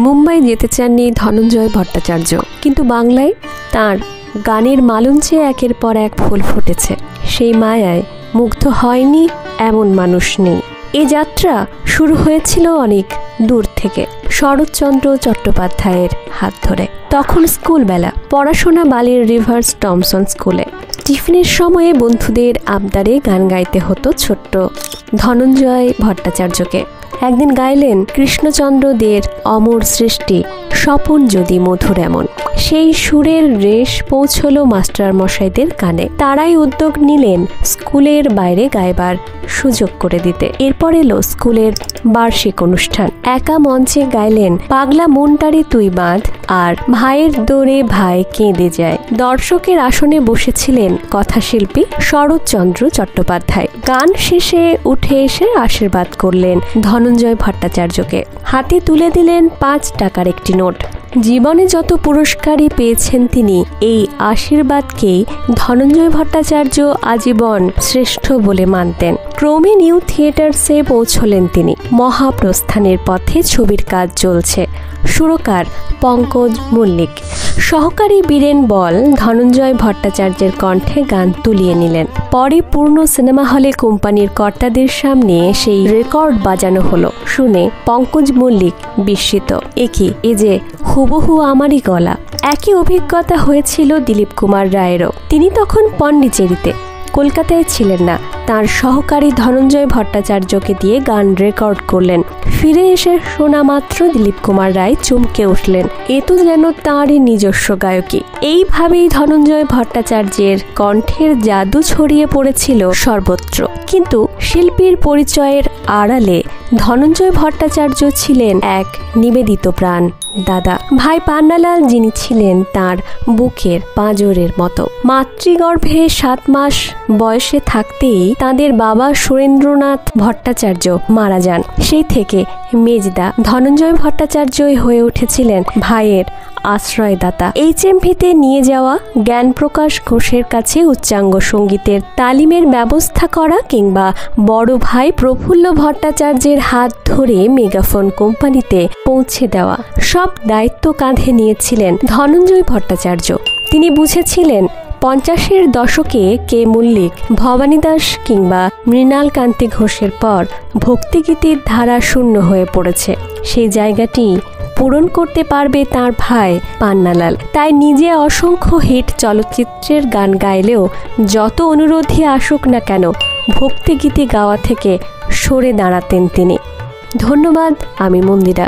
মুম্বাই যেতে চাননি ধনঞ্জয় ভট্টাচার্য, কিন্তু বাংলায় তার গানের মালঞ্চে একের পর এক ফুল ফুটেছে। সেই মায়ায় মুগ্ধ হয়নি এমন মানুষ নেই। এ যাত্রা শুরু হয়েছিল অনেক দূর থেকে, শরৎচন্দ্র চট্টোপাধ্যায়ের হাত ধরে। তখন স্কুলবেলা, পড়াশোনা বালির রিভার্স টমসন স্কুলে। টিফিনের সময়ে বন্ধুদের আবদারে গান গাইতে হতো ছোট্ট ধনঞ্জয় ভট্টাচার্যকে। একদিন গাইলেন কৃষ্ণচন্দ্র দের অমর সৃষ্টি স্বপন যদি মধুর এমন। সেই সুরের রেশ পৌঁছল মাস্টার মশাইদের কানে। তারাই উদ্যোগ নিলেন স্কুলের বাইরে গাইবার সুযোগ করে দিতে। এরপর এলো স্কুলের বার্ষিক অনুষ্ঠান। একা মঞ্চে গাইলেন পাগলা মনটারে তুই বাঁধ আর ভাইয়ের দোরে ভাই কেঁদে যায়। দর্শকের আসনে বসেছিলেন কথাশিল্পী শরৎচন্দ্র চট্টোপাধ্যায়। গান শেষে উঠে এসে আশীর্বাদ করলেন ধনঞ্জয় ভট্টাচার্যকে। হাতে তুলে দিলেন 5 টাকার একটি নোট। জীবনে যত পুরস্কারই পেয়েছেন তিনি, এই আশীর্বাদকেই ধনঞ্জয় ভট্টাচার্য আজীবন শ্রেষ্ঠ বলে মানতেন। ক্রমে নিউ থিয়েটার্সে পৌঁছলেন তিনি। মহাপ্রস্থানের পথে ছবির কাজ চলছে। সুরকার পঙ্কজ মল্লিক, সহকারী বীরেন বল ধনঞ্জয় ভট্টাচার্যের কণ্ঠে গান তুলিয়ে নিলেন। পরে পূর্ণ সিনেমা হলে কোম্পানির কর্তাদের সামনে সেই রেকর্ড বাজানো হলো। শুনে পঙ্কজ মল্লিক বিস্মিত, এ যে হুবহু আমারই গলা। একই অভিজ্ঞতা হয়েছিল দিলীপ কুমার রায়েরও। তিনি তখন পন্ডিচেরিতে, কলকাতায় ছিলেন না। তার সহকারী ধনঞ্জয় ভট্টাচার্যকে দিয়ে গান রেকর্ড করলেন। ফিরে এসে শোনা মাত্র দিলীপ কুমার রায় চমকে উঠলেন, এ তো যেন তাঁরই নিজস্ব গায়কী। এইভাবেই ধনঞ্জয় ভট্টাচার্যের কণ্ঠের জাদু ছড়িয়ে পড়েছিল সর্বত্র। কিন্তু শিল্পীর পরিচয়ের আড়ালে ধনঞ্জয় ভট্টাচার্য ছিলেন এক নিবেদিত প্রাণ দাদা। ভাই পান্নালাল, যিনি ছিলেন তার বুকের পাঁজরের মতো। মাতৃগর্ভে 7 মাস বয়সে থাকতেই তাদের বাবা সুরেন্দ্রনাথ ভট্টাচার্য মারা যান। সেই থেকে মেজদা ধনঞ্জয় ভট্টাচার্যই হয়ে উঠেছিলেন ভাইয়ের আশ্রয়দাতা। HMV-তে নিয়ে যাওয়া জ্ঞানপ্রকাশ ঘোষের কাছে উচ্চাঙ্গ সঙ্গীতের তালিমের ব্যবস্থা করা, কিংবা বড় ভাই প্রফুল্ল ভট্টাচার্যের হাত ধরে মেগাফোন কোম্পানিতে পৌঁছে দেওয়া, সব দায়িত্ব কাঁধে নিয়েছিলেন ধনঞ্জয় ভট্টাচার্য। তিনি বুঝেছিলেন 50-এর দশকে কে মল্লিক, ভবানী দাস কিংবা মৃণাল কান্তি ঘোষের পর ভক্তিগীতির ধারা শূন্য হয়ে পড়েছে। সেই জায়গাটি পূরণ করতে পারবে তার ভাই পান্নালাল। তাই নিজে অসংখ্য হিট চলচ্চিত্রের গান গাইলেও যত অনুরোধই আসুক না কেন, ভক্তিগীতি গাওয়া থেকে সরে দাঁড়াতেন তিনি। ধন্যবাদ। আমি মন্দিরা।